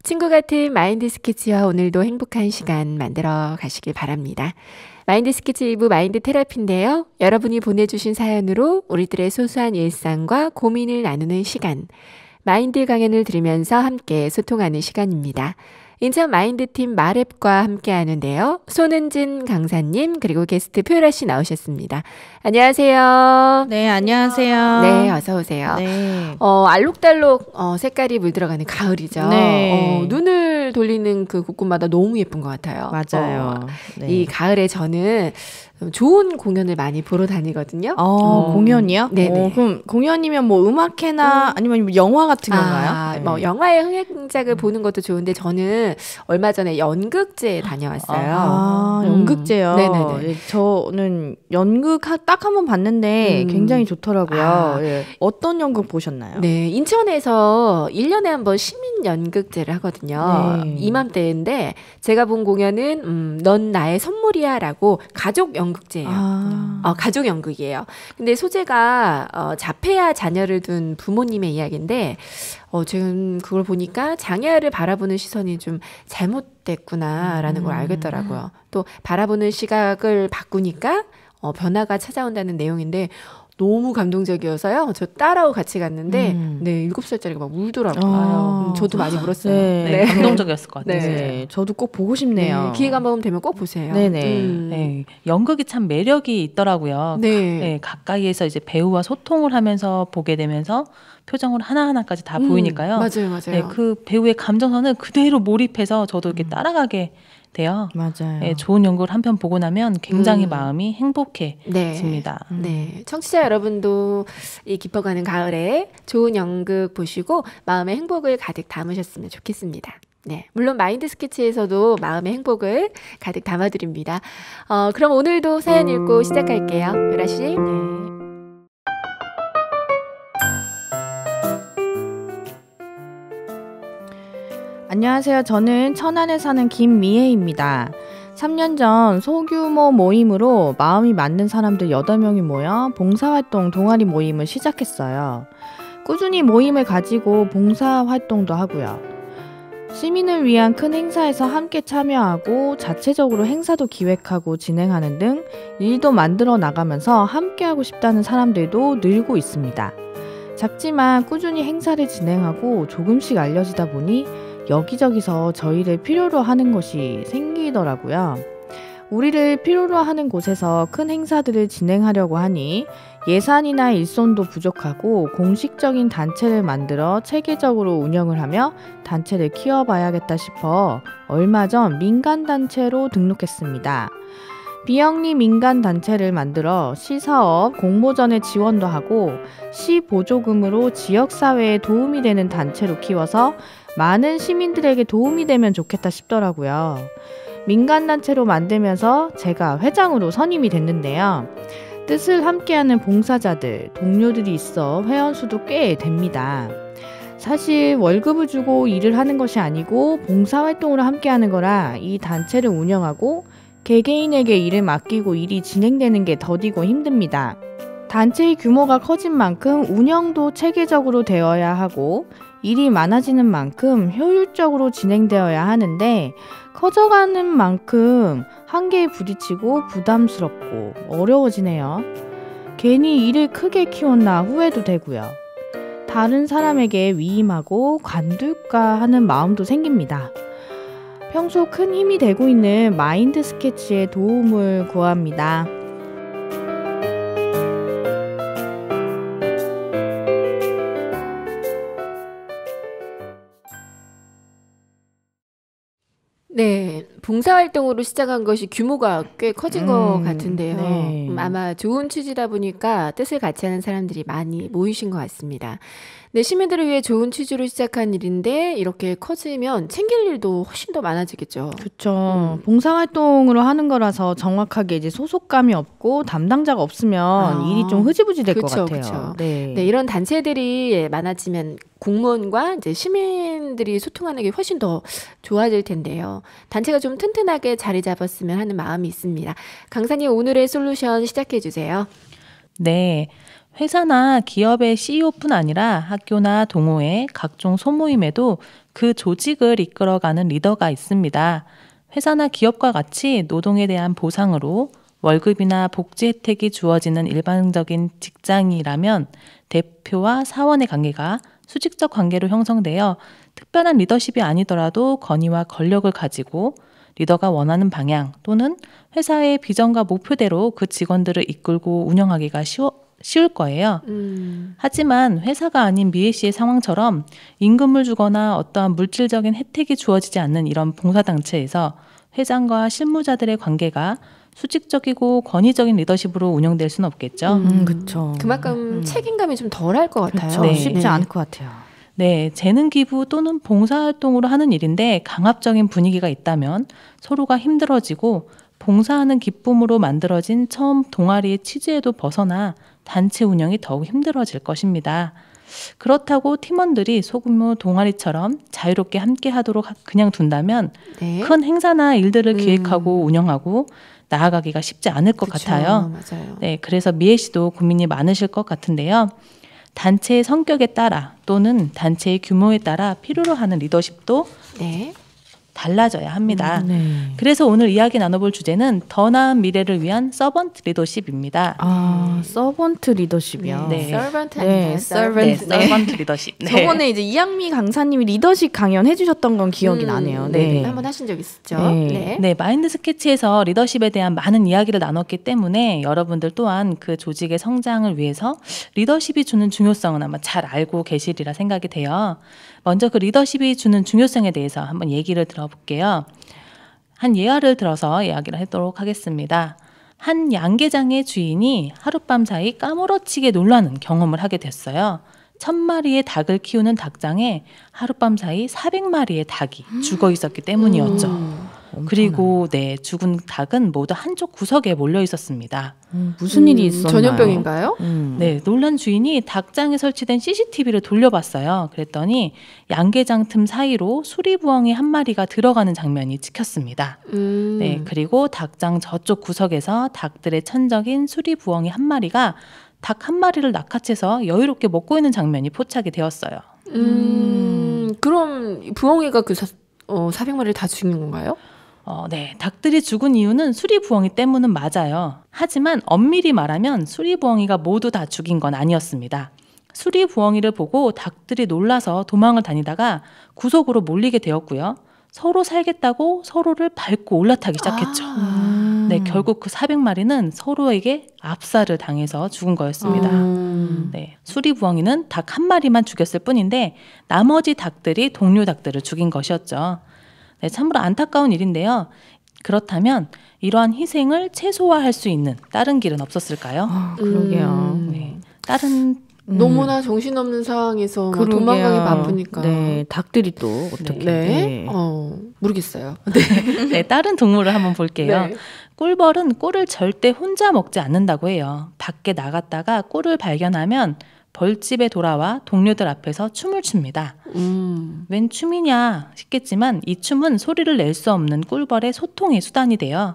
친구 같은 마인드 스케치와 오늘도 행복한 시간 만들어 가시길 바랍니다. 마인드 스케치 일부 마인드 테라피인데요. 여러분이 보내주신 사연으로 우리들의 소소한 일상과 고민을 나누는 시간. 마인드 강연을 들으면서 함께 소통하는 시간입니다. 인천 마인드팀 마랩과 함께 하는데요. 손은진 강사님 그리고 게스트 표라 씨 나오셨습니다. 안녕하세요. 네, 안녕하세요. 네, 어서 오세요. 네. 알록달록 색깔이 물들어가는 가을이죠. 네. 눈을 돌리는 그 곳곳마다 너무 예쁜 것 같아요. 맞아요. 네. 이 가을에 저는 좋은 공연을 많이 보러 다니거든요. 공연이요? 네네. 그럼 공연이면 뭐 음악회나 아니면 영화 같은 건가요? 뭐 영화의 흥행작을 보는 것도 좋은데 저는 얼마 전에 연극제에 다녀왔어요. 연극제요? 네네네. 저는 연극 딱 한 번 봤는데 굉장히 좋더라고요. 예. 어떤 연극 보셨나요? 네, 인천에서 1년에 한 번 시민 연극제를 하거든요. 네. 이맘때인데 제가 본 공연은 넌 나의 선물이야 라고 가족 연극제예요. 가족 연극이에요. 근데 소재가 자폐아 자녀를 둔 부모님의 이야기인데 지금 그걸 보니까 장애아를 바라보는 시선이 좀 잘못됐구나라는 걸 알겠더라고요. 또 바라보는 시각을 바꾸니까 변화가 찾아온다는 내용인데 너무 감동적이어서요. 저 딸하고 같이 갔는데 네, 7살짜리가 막 울더라고요. 저도 많이 울었어요. 네, 감동적이었을 것 같아요. 네, 저도 꼭 보고 싶네요. 네, 기회가 한번 되면 꼭 보세요. 네네. 네, 연극이 참 매력이 있더라고요. 네. 가까이에서 이제 배우와 소통을 하면서 보게 되면서 표정으로 하나하나까지 다 보이니까요. 맞아요. 네, 그 배우의 감정선을 그대로 몰입해서 저도 이렇게 따라가게 돼요. 맞아요. 네, 좋은 연극을 한 편 보고 나면 굉장히 마음이 행복해집니다. 네, 청취자 여러분도 이 깊어가는 가을에 좋은 연극 보시고 마음의 행복을 가득 담으셨으면 좋겠습니다. 네, 물론 마인드 스케치에서도 마음의 행복을 가득 담아드립니다. 그럼 오늘도 사연 읽고 시작할게요. 유라 씨. 네. 안녕하세요. 저는 천안에 사는 김미애입니다. 3년 전 소규모 모임으로 마음이 맞는 사람들 8명이 모여 봉사활동 동아리 모임을 시작했어요. 꾸준히 모임을 가지고 봉사활동도 하고요. 시민을 위한 큰 행사에서 함께 참여하고 자체적으로 행사도 기획하고 진행하는 등 일도 만들어 나가면서 함께하고 싶다는 사람들도 늘고 있습니다. 작지만 꾸준히 행사를 진행하고 조금씩 알려지다 보니 여기저기서 저희를 필요로 하는 것이 생기더라고요. 우리를 필요로 하는 곳에서 큰 행사들을 진행하려고 하니 예산이나 일손도 부족하고 공식적인 단체를 만들어 체계적으로 운영을 하며 단체를 키워봐야겠다 싶어 얼마 전 민간단체로 등록했습니다. 비영리 민간단체를 만들어 시사업, 공모전에 지원도 하고 시 보조금으로 지역사회에 도움이 되는 단체로 키워서 많은 시민들에게 도움이 되면 좋겠다 싶더라고요. 민간단체로 만들면서 제가 회장으로 선임이 됐는데요. 뜻을 함께하는 봉사자들, 동료들이 있어 회원수도 꽤 됩니다. 사실 월급을 주고 일을 하는 것이 아니고 봉사활동으로 함께하는 거라 이 단체를 운영하고 개개인에게 일을 맡기고 일이 진행되는 게 더디고 힘듭니다. 단체의 규모가 커진 만큼 운영도 체계적으로 되어야 하고 일이 많아지는 만큼 효율적으로 진행되어야 하는데 커져가는 만큼 한계에 부딪히고 부담스럽고 어려워지네요. 괜히 일을 크게 키웠나 후회도 되고요. 다른 사람에게 위임하고 관둘까 하는 마음도 생깁니다. 평소 큰 힘이 되고 있는 마인드 스케치의 도움을 구합니다. 네, 봉사활동으로 시작한 것이 규모가 꽤 커진 것 같은데요. 네. 아마 좋은 취지다 보니까 뜻을 같이 하는 사람들이 많이 모이신 것 같습니다. 네, 시민들을 위해 좋은 취지로 시작한 일인데 이렇게 커지면 챙길 일도 훨씬 더 많아지겠죠. 그렇죠. 봉사활동으로 하는 거라서 정확하게 이제 소속감이 없고 담당자가 없으면 일이 좀 흐지부지 될 것 같아요. 그쵸. 네. 네, 이런 단체들이 많아지면 공무원과 이제 시민들이 소통하는 게 훨씬 더 좋아질 텐데요. 단체가 좀 튼튼하게 자리 잡았으면 하는 마음이 있습니다. 강사님 오늘의 솔루션 시작해 주세요. 네. 회사나 기업의 CEO뿐 아니라 학교나 동호회, 각종 소모임에도 그 조직을 이끌어가는 리더가 있습니다. 회사나 기업과 같이 노동에 대한 보상으로 월급이나 복지 혜택이 주어지는 일반적인 직장이라면 대표와 사원의 관계가 수직적 관계로 형성되어 특별한 리더십이 아니더라도 권위와 권력을 가지고 리더가 원하는 방향 또는 회사의 비전과 목표대로 그 직원들을 이끌고 운영하기가 쉬울 거예요. 하지만 회사가 아닌 미애 씨의 상황처럼 임금을 주거나 어떠한 물질적인 혜택이 주어지지 않는 이런 봉사단체에서 회장과 실무자들의 관계가 수직적이고 권위적인 리더십으로 운영될 수는 없겠죠. 그렇죠. 그만큼 책임감이 좀 덜할 것 같아요. 그쵸. 네. 쉽지 않을 것 같아요. 네, 재능 기부 또는 봉사활동으로 하는 일인데 강압적인 분위기가 있다면 서로가 힘들어지고 봉사하는 기쁨으로 만들어진 처음 동아리의 취지에도 벗어나 단체 운영이 더욱 힘들어질 것입니다. 그렇다고 팀원들이 소규모 동아리처럼 자유롭게 함께 하도록 그냥 둔다면 네. 큰 행사나 일들을 기획하고 운영하고 나아가기가 쉽지 않을 것 그쵸, 같아요. 맞아요. 네, 그래서 미애 씨도 고민이 많으실 것 같은데요. 단체의 성격에 따라 또는 단체의 규모에 따라 필요로 하는 리더십도 네. 달라져야 합니다. 네. 그래서 오늘 이야기 나눠볼 주제는 더 나은 미래를 위한 서번트 리더십입니다. 아, 서번트 리더십이요. 네. 서번트 네, 아닌가요? 서번트. 네, 서번트 리더십. 네. 저번에 이제 이양미 강사님이 리더십 강연 해주셨던 건 기억이 나네요. 네. 한번 하신 적 있었죠. 네. 네. 네, 마인드 스케치에서 리더십에 대한 많은 이야기를 나눴기 때문에 여러분들 또한 그 조직의 성장을 위해서 리더십이 주는 중요성은 아마 잘 알고 계시리라 생각이 돼요. 먼저 그 리더십이 주는 중요성에 대해서 한번 얘기를 들어볼게요. 한 예화를 들어서 이야기를 하도록 하겠습니다. 한 양계장의 주인이 하룻밤 사이 까무러치게 놀라는 경험을 하게 됐어요. 1000마리의 닭을 키우는 닭장에 하룻밤 사이 400마리의 닭이 죽어 있었기 때문이었죠. 그리고 네, 죽은 닭은 모두 한쪽 구석에 몰려 있었습니다. 무슨 일이 있었나요? 전염병인가요? 네, 놀란 주인이 닭장에 설치된 CCTV를 돌려봤어요. 그랬더니 양계장 틈 사이로 수리부엉이 한 마리가 들어가는 장면이 찍혔습니다. 네, 그리고 닭장 저쪽 구석에서 닭들의 천적인 수리부엉이 한 마리가 닭 한 마리를 낚아채서 여유롭게 먹고 있는 장면이 포착이 되었어요. 그럼 부엉이가 그 400마리를 다 죽인 건가요? 네, 닭들이 죽은 이유는 수리부엉이 때문은 맞아요. 하지만 엄밀히 말하면 수리부엉이가 모두 다 죽인 건 아니었습니다. 수리부엉이를 보고 닭들이 놀라서 도망을 다니다가 구석으로 몰리게 되었고요. 서로 살겠다고 서로를 밟고 올라타기 시작했죠. 네, 결국 그 400마리는 서로에게 압살을 당해서 죽은 거였습니다. 네, 수리부엉이는 닭 한 마리만 죽였을 뿐인데 나머지 닭들이 동료 닭들을 죽인 것이었죠. 네, 참으로 안타까운 일인데요. 그렇다면 이러한 희생을 최소화할 수 있는 다른 길은 없었을까요? 그러게요. 네, 다른 너무나 정신없는 상황에서 막 그러게요. 도망가기 바쁘니까. 네, 닭들이 또 어떻게? 네. 모르겠어요. 네, 다른 동물을 한번 볼게요. 네. 꿀벌은 꿀을 절대 혼자 먹지 않는다고 해요. 밖에 나갔다가 꿀을 발견하면 벌집에 돌아와 동료들 앞에서 춤을 춥니다. 웬 춤이냐 싶겠지만 이 춤은 소리를 낼 수 없는 꿀벌의 소통의 수단이 돼요.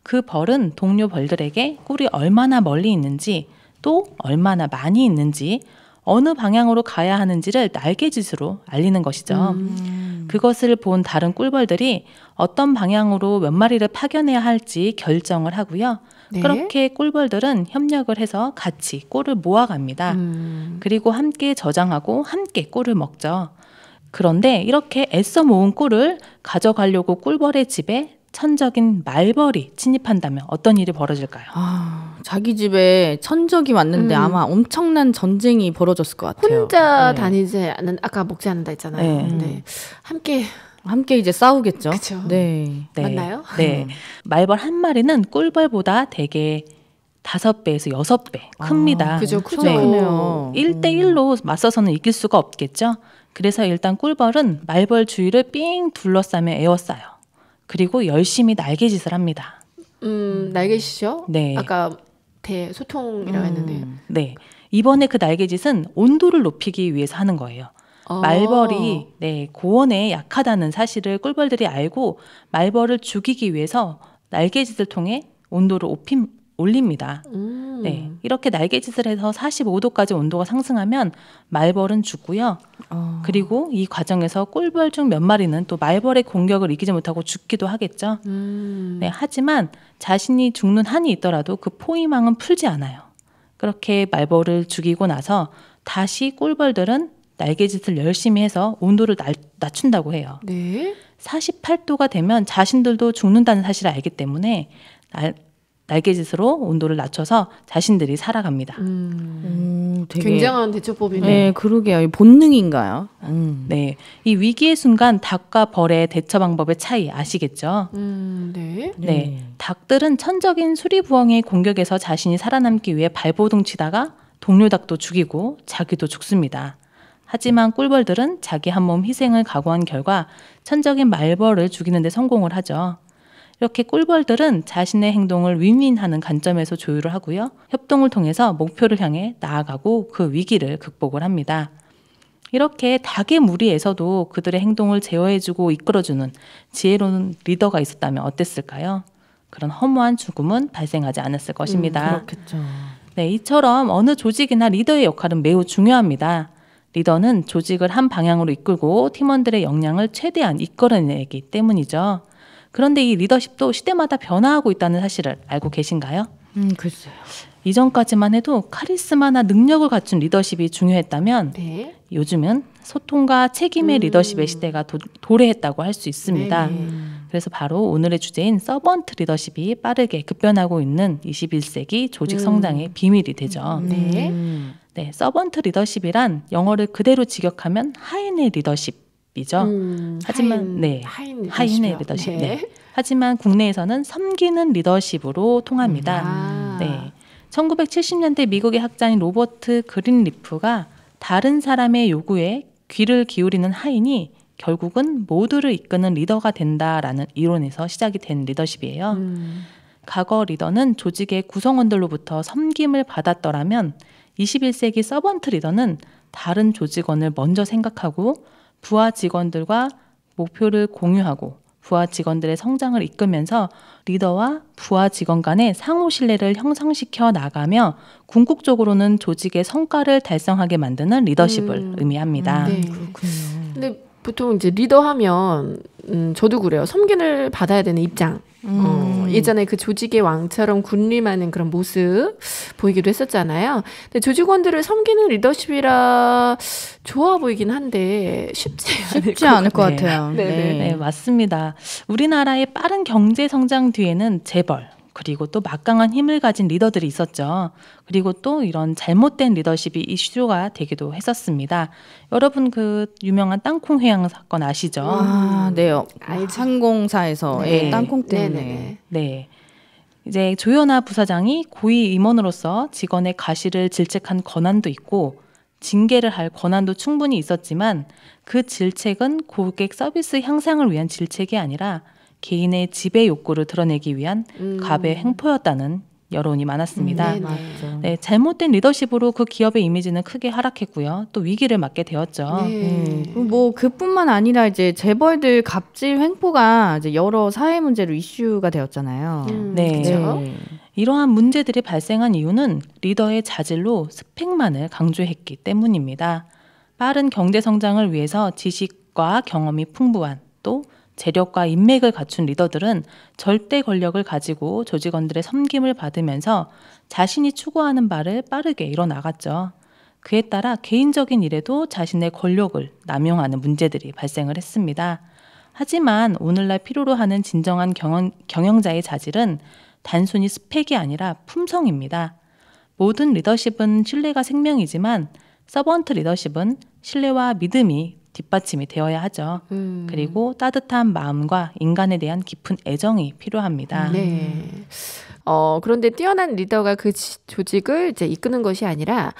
그 벌은 동료 벌들에게 꿀이 얼마나 멀리 있는지 또 얼마나 많이 있는지 어느 방향으로 가야 하는지를 날개짓으로 알리는 것이죠. 그것을 본 다른 꿀벌들이 어떤 방향으로 몇 마리를 파견해야 할지 결정을 하고요. 네. 그렇게 꿀벌들은 협력을 해서 같이 꿀을 모아갑니다. 그리고 함께 저장하고 함께 꿀을 먹죠. 그런데 이렇게 애써 모은 꿀을 가져가려고 꿀벌의 집에 천적인 말벌이 침입한다면 어떤 일이 벌어질까요? 자기 집에 천적이 왔는데 아마 엄청난 전쟁이 벌어졌을 것 같아요. 혼자 네. 다니지 않는 아까 먹지 않는다 했잖아요. 네. 네. 함께 이제 싸우겠죠. 그쵸. 네. 네. 맞나요? 네. 말벌 한 마리는 꿀벌보다 대개 5배에서 6배 큽니다. 그죠, 엄청 크죠. 크네요. 1대1로 맞서서는 이길 수가 없겠죠. 그래서 일단 꿀벌은 말벌 주위를 삥 둘러싸며 에워싸요. 그리고 열심히 날개짓을 합니다. 날개짓이요? 네. 아까 소통이라고 했는데. 네. 이번에 그 날개짓은 온도를 높이기 위해서 하는 거예요. 말벌이 고온에 약하다는 사실을 꿀벌들이 알고 말벌을 죽이기 위해서 날개짓을 통해 온도를 올립니다. 네, 이렇게 날개짓을 해서 45도까지 온도가 상승하면 말벌은 죽고요. 그리고 이 과정에서 꿀벌 중 몇 마리는 또 말벌의 공격을 이기지 못하고 죽기도 하겠죠. 네, 하지만 자신이 죽는 한이 있더라도 그 포위망은 풀지 않아요. 그렇게 말벌을 죽이고 나서 다시 꿀벌들은 날개짓을 열심히 해서 온도를 낮춘다고 해요. 네. 48도가 되면 자신들도 죽는다는 사실을 알기 때문에 날개짓으로 온도를 낮춰서 자신들이 살아갑니다. 되게 굉장한 대처법이네요. 네, 그러게요. 본능인가요? 네, 이 위기의 순간 닭과 벌의 대처 방법의 차이 아시겠죠? 네. 네, 닭들은 천적인 수리부엉의 공격에서 자신이 살아남기 위해 발버둥 치다가 동료 닭도 죽이고 자기도 죽습니다. 하지만 꿀벌들은 자기 한 몸 희생을 각오한 결과 천적인 말벌을 죽이는 데 성공을 하죠. 이렇게 꿀벌들은 자신의 행동을 윈윈하는 관점에서 조율을 하고요. 협동을 통해서 목표를 향해 나아가고 그 위기를 극복을 합니다. 이렇게 닭의 무리에서도 그들의 행동을 제어해주고 이끌어주는 지혜로운 리더가 있었다면 어땠을까요? 그런 허무한 죽음은 발생하지 않았을 것입니다. 그렇겠죠. 네, 이처럼 어느 조직이나 리더의 역할은 매우 중요합니다. 리더는 조직을 한 방향으로 이끌고 팀원들의 역량을 최대한 이끌어내기 때문이죠. 그런데 이 리더십도 시대마다 변화하고 있다는 사실을 알고 계신가요? 글쎄요. 이전까지만 해도 카리스마나 능력을 갖춘 리더십이 중요했다면 네. 요즘은 소통과 책임의 리더십의 시대가 도래했다고 할 수 있습니다. 그래서 바로 오늘의 주제인 서번트 리더십이 빠르게 급변하고 있는 21세기 조직 성장의 비밀이 되죠. 네, 서번트 리더십이란 영어를 그대로 직역하면 하인의 리더십이죠. 하지만 하인의 리더십. 네. 하지만 국내에서는 섬기는 리더십으로 통합니다. 네. 1970년대 미국의 학자인 로버트 그린리프가 다른 사람의 요구에 귀를 기울이는 하인이 결국은 모두를 이끄는 리더가 된다라는 이론에서 시작이 된 리더십이에요. 과거 리더는 조직의 구성원들로부터 섬김을 받았더라면 21세기 서번트 리더는 다른 조직원을 먼저 생각하고 부하 직원들과 목표를 공유하고 부하 직원들의 성장을 이끌면서 리더와 부하 직원 간의 상호 신뢰를 형성시켜 나가며 궁극적으로는 조직의 성과를 달성하게 만드는 리더십을 의미합니다. 네. 그렇군요. 근데 보통 이제 리더하면 저도 그래요. 섬김을 받아야 되는 입장. 예전에 그 조직의 왕처럼 군림하는 그런 모습 보이기도 했었잖아요. 근데 조직원들을 섬기는 리더십이라 좋아 보이긴 한데 쉽지 않을 것 같아요. 네, 맞습니다. 우리나라의 빠른 경제 성장 뒤에는 재벌, 그리고 또 막강한 힘을 가진 리더들이 있었죠. 그리고 또 이런 잘못된 리더십이 이슈가 되기도 했었습니다. 여러분 그 유명한 땅콩 회항 사건 아시죠? 네. 항공사에서 땅콩 때문에. 네. 이제 조현아 부사장이 고위 임원으로서 직원의 가시를 질책한 권한도 있고 징계를 할 권한도 충분히 있었지만 그 질책은 고객 서비스 향상을 위한 질책이 아니라 개인의 지배 욕구를 드러내기 위한 갑의 행포였다는 여론이 많았습니다. 네, 잘못된 리더십으로 그 기업의 이미지는 크게 하락했고요. 또 위기를 맞게 되었죠. 뭐 그뿐만 아니라 이제 재벌들 갑질 횡포가 이제 여러 사회 문제로 이슈가 되었잖아요. 네. 이러한 문제들이 발생한 이유는 리더의 자질로 스펙만을 강조했기 때문입니다. 빠른 경제 성장을 위해서 지식과 경험이 풍부한 또 재력과 인맥을 갖춘 리더들은 절대 권력을 가지고 조직원들의 섬김을 받으면서 자신이 추구하는 바를 빠르게 이뤄나갔죠. 그에 따라 개인적인 일에도 자신의 권력을 남용하는 문제들이 발생을 했습니다. 하지만 오늘날 필요로 하는 진정한 경영자의 자질은 단순히 스펙이 아니라 품성입니다. 모든 리더십은 신뢰가 생명이지만 서번트 리더십은 신뢰와 믿음이 뒷받침이 되어야 하죠. 그리고 따뜻한 마음과 인간에 대한 깊은 애정이 필요합니다. 네. 그런데 뛰어난 리더가 그 조직을 이제 이끄는 것이 아니라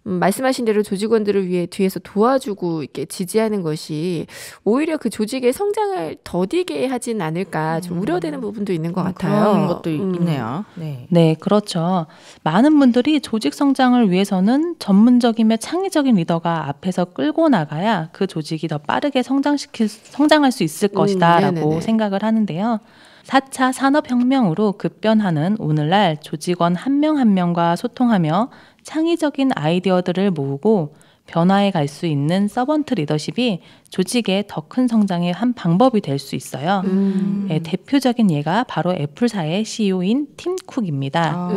말씀하신 대로 조직원들을 위해 뒤에서 도와주고 이렇게 지지하는 것이 오히려 그 조직의 성장을 더디게 하진 않을까 좀 우려되는 부분도 있는 것 같아요. 그런 것도 있네요. 네, 그렇죠. 많은 분들이 조직 성장을 위해서는 전문적이며 창의적인 리더가 앞에서 끌고 나가야 그 조직이 더 빠르게 성장할 수 있을 것이다라고 생각을 하는데요. 4차 산업혁명으로 급변하는 오늘날 조직원 한 명 한 명과 소통하며 창의적인 아이디어들을 모으고 변화해 갈 수 있는 서번트 리더십이 조직의 더 큰 성장의 한 방법이 될 수 있어요. 네, 대표적인 예가 바로 애플사의 CEO인 팀 쿡입니다.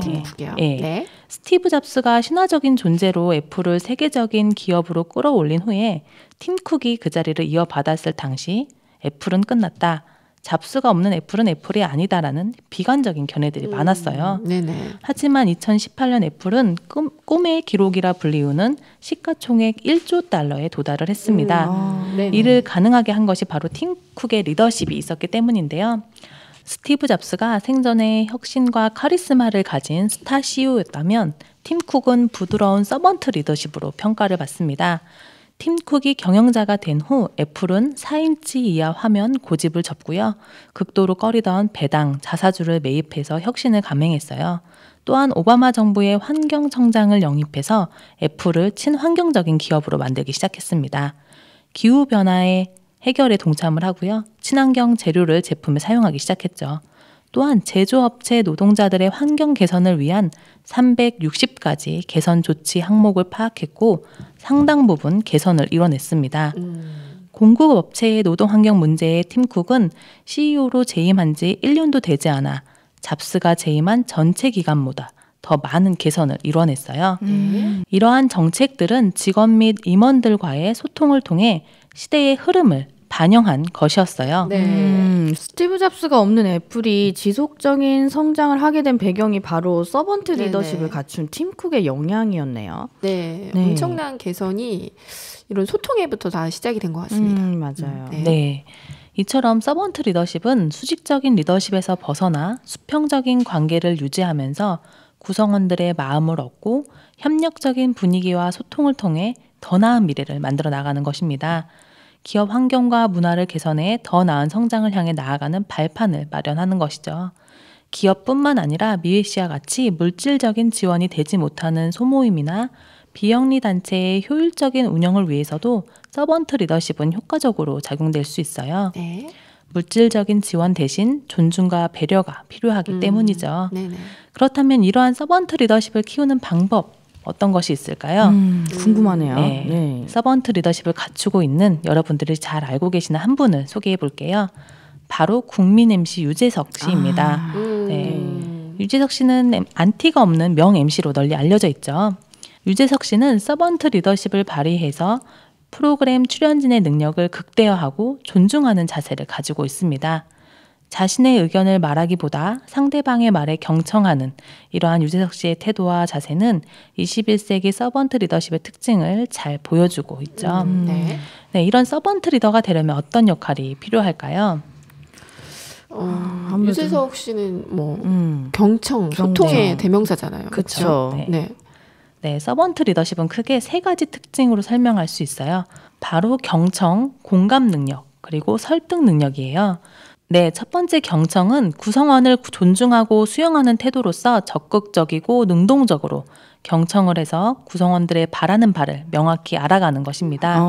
팀 쿡이요. 네. 네. 스티브 잡스가 신화적인 존재로 애플을 세계적인 기업으로 끌어올린 후에 팀 쿡이 그 자리를 이어받았을 당시 애플은 끝났다. 잡스가 없는 애플은 애플이 아니다라는 비관적인 견해들이 많았어요. 네네. 하지만 2018년 애플은 꿈의 기록이라 불리우는 시가총액 1조 달러에 도달을 했습니다. 이를 가능하게 한 것이 바로 팀 쿡의 리더십이 있었기 때문인데요. 스티브 잡스가 생전에 혁신과 카리스마를 가진 스타 CEO였다면 팀 쿡은 부드러운 서번트 리더십으로 평가를 받습니다. 팀 쿡이 경영자가 된 후 애플은 4인치 이하 화면 고집을 접고요. 극도로 꺼리던 배당, 자사주를 매입해서 혁신을 감행했어요. 또한 오바마 정부의 환경청장을 영입해서 애플을 친환경적인 기업으로 만들기 시작했습니다. 기후변화의 해결에 동참을 하고요. 친환경 재료를 제품에 사용하기 시작했죠. 또한 제조업체 노동자들의 환경 개선을 위한 360가지 개선 조치 항목을 파악했고 상당 부분 개선을 이뤄냈습니다. 공급업체의 노동 환경 문제에 팀 쿡은 CEO로 재임한 지 1년도 되지 않아 잡스가 재임한 전체 기간보다 더 많은 개선을 이뤄냈어요. 이러한 정책들은 직원 및 임원들과의 소통을 통해 시대의 흐름을 반영한 것이었어요. 네. 스티브 잡스가 없는 애플이 지속적인 성장을 하게 된 배경이 바로 서번트 리더십을 갖춘 팀 쿡의 영향이었네요. 네. 엄청난 개선이 이런 소통에부터 다 시작이 된 것 같습니다. 맞아요. 네. 이처럼 서번트 리더십은 수직적인 리더십에서 벗어나 수평적인 관계를 유지하면서 구성원들의 마음을 얻고 협력적인 분위기와 소통을 통해 더 나은 미래를 만들어 나가는 것입니다. 기업 환경과 문화를 개선해 더 나은 성장을 향해 나아가는 발판을 마련하는 것이죠. 기업뿐만 아니라 미애 씨와 같이 물질적인 지원이 되지 못하는 소모임이나 비영리 단체의 효율적인 운영을 위해서도 서번트 리더십은 효과적으로 작용될 수 있어요. 네. 물질적인 지원 대신 존중과 배려가 필요하기 때문이죠. 네네. 그렇다면 이러한 서번트 리더십을 키우는 방법 어떤 것이 있을까요? 궁금하네요. 네. 서번트 리더십을 갖추고 있는 여러분들이 잘 알고 계시는 한 분을 소개해 볼게요. 바로 국민 MC 유재석 씨입니다. 네. 유재석 씨는 안티가 없는 명 MC로 널리 알려져 있죠. 유재석 씨는 서번트 리더십을 발휘해서 프로그램 출연진의 능력을 극대화하고 존중하는 자세를 가지고 있습니다. 자신의 의견을 말하기보다 상대방의 말에 경청하는 이러한 유재석 씨의 태도와 자세는 21세기 서번트 리더십의 특징을 잘 보여주고 있죠. 네. 네, 이런 서번트 리더가 되려면 어떤 역할이 필요할까요? 유재석 씨는 뭐 경청, 소통의 대명사잖아요. 그렇죠. 네. 네. 네, 서번트 리더십은 크게 세 가지 특징으로 설명할 수 있어요. 바로 경청, 공감 능력, 그리고 설득 능력이에요. 네, 첫 번째 경청은 구성원을 존중하고 수용하는 태도로서 적극적이고 능동적으로 경청을 해서 구성원들의 바라는 바를 명확히 알아가는 것입니다.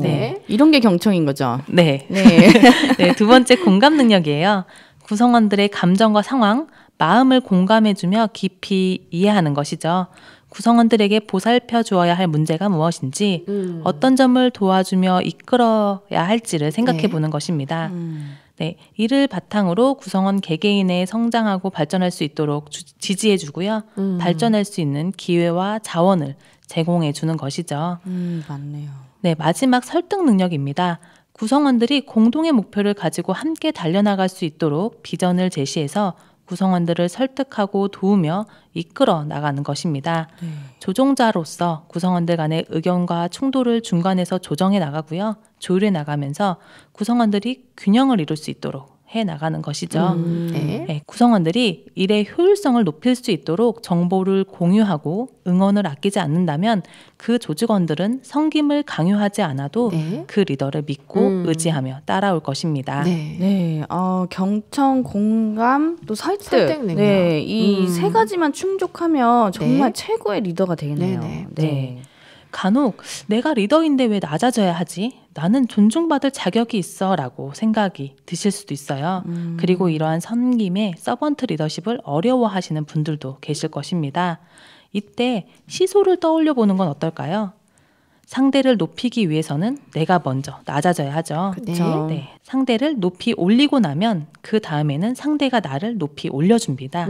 네. 이런 게 경청인 거죠. 네. 네. 네, 두 번째 공감 능력이에요. 구성원들의 감정과 상황, 마음을 공감해주며 깊이 이해하는 것이죠. 구성원들에게 보살펴 주어야 할 문제가 무엇인지 어떤 점을 도와주며 이끌어야 할지를 생각해 보는 것입니다. 네, 이를 바탕으로 구성원 개개인의 성장하고 발전할 수 있도록 지지해 주고요. 발전할 수 있는 기회와 자원을 제공해 주는 것이죠. 맞네요. 네, 마지막 설득 능력입니다. 구성원들이 공동의 목표를 가지고 함께 달려나갈 수 있도록 비전을 제시해서 구성원들을 설득하고 도우며 이끌어 나가는 것입니다. 조종자로서 구성원들 간의 의견과 충돌을 중간에서 조정해 나가고요. 조율해 나가면서 구성원들이 균형을 이룰 수 있도록 해 나가는 것이죠. 네, 구성원들이 일의 효율성을 높일 수 있도록 정보를 공유하고 응원을 아끼지 않는다면 그 조직원들은 섬김을 강요하지 않아도 그 리더를 믿고 의지하며 따라올 것입니다. 네, 경청, 공감, 또 설득. 네, 이 세 가지만 충족하면 정말 최고의 리더가 되겠네요. 네. 간혹 내가 리더인데 왜 낮아져야 하지? 나는 존중받을 자격이 있어 라고 생각이 드실 수도 있어요. 그리고 이러한 섬김의 서번트 리더십을 어려워하시는 분들도 계실 것입니다. 이때 시소를 떠올려 보는 건 어떨까요? 상대를 높이기 위해서는 내가 먼저 낮아져야 하죠. 그렇죠. 네. 상대를 높이 올리고 나면 그 다음에는 상대가 나를 높이 올려줍니다.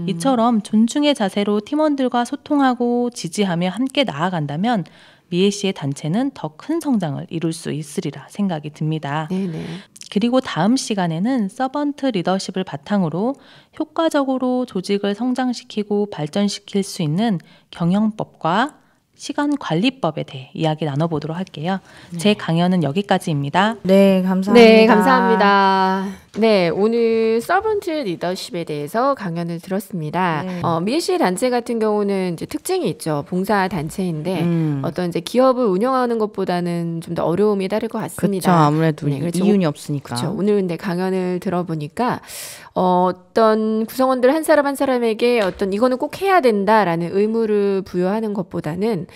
이처럼 존중의 자세로 팀원들과 소통하고 지지하며 함께 나아간다면 미애 씨의 단체는 더 큰 성장을 이룰 수 있으리라 생각이 듭니다. 네네. 그리고 다음 시간에는 서번트 리더십을 바탕으로 효과적으로 조직을 성장시키고 발전시킬 수 있는 경영법과 시간관리법에 대해 이야기 나눠보도록 할게요. 제 강연은 여기까지입니다. 네, 감사합니다. 네, 감사합니다. 네, 오늘 서번트 리더십에 대해서 강연을 들었습니다. 네. 미애 씨의 단체 같은 경우는 이제 특징이 있죠. 봉사 단체인데 어떤 이제 기업을 운영하는 것보다는 좀 더 어려움이 따를 것 같습니다. 그렇죠. 아무래도 네, 그렇죠. 이윤이 없으니까. 그렇죠. 오늘 근데 강연을 들어보니까 어떤 구성원들 한 사람 한 사람에게 어떤 이거는 꼭 해야 된다라는 의무를 부여하는 것보다는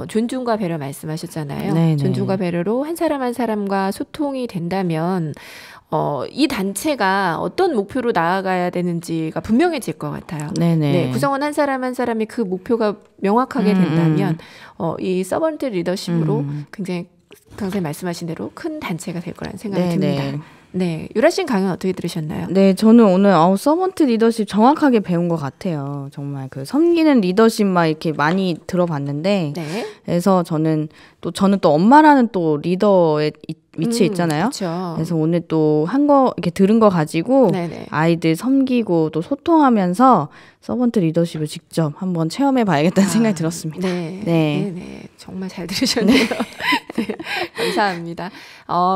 존중과 배려 말씀하셨잖아요. 네네. 존중과 배려로 한 사람 한 사람과 소통이 된다면 이 단체가 어떤 목표로 나아가야 되는지가 분명해질 것 같아요. 네네. 네, 구성원 한 사람 한 사람이 그 목표가 명확하게 된다면 이 서번트 리더십으로 굉장히 강사님 말씀하신 대로 큰 단체가 될 거라는 생각이 듭니다. 네, 유라 씨는 강연 어떻게 들으셨나요? 네, 저는 오늘 서번트 리더십 정확하게 배운 것 같아요. 정말 그 섬기는 리더십만 이렇게 많이 들어봤는데, 네. 그래서 저는 또 엄마라는 또 리더의 위치에 있잖아요. 그쵸. 그래서 오늘 또 이렇게 들은 거 가지고 네네. 아이들 섬기고 또 소통하면서 서번트 리더십을 직접 한번 체험해 봐야겠다는 생각이 들었습니다. 네. 네. 네. 정말 잘 들으셨네요. 네. 감사합니다.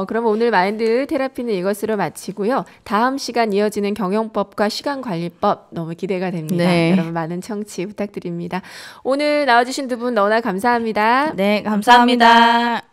그럼 오늘 마인드 테라피는 이것으로 마치고요. 다음 시간 이어지는 경영법과 시간관리법 너무 기대가 됩니다. 네. 여러분 많은 청취 부탁드립니다. 오늘 나와주신 두 분 너무나 감사합니다. 네, 감사합니다.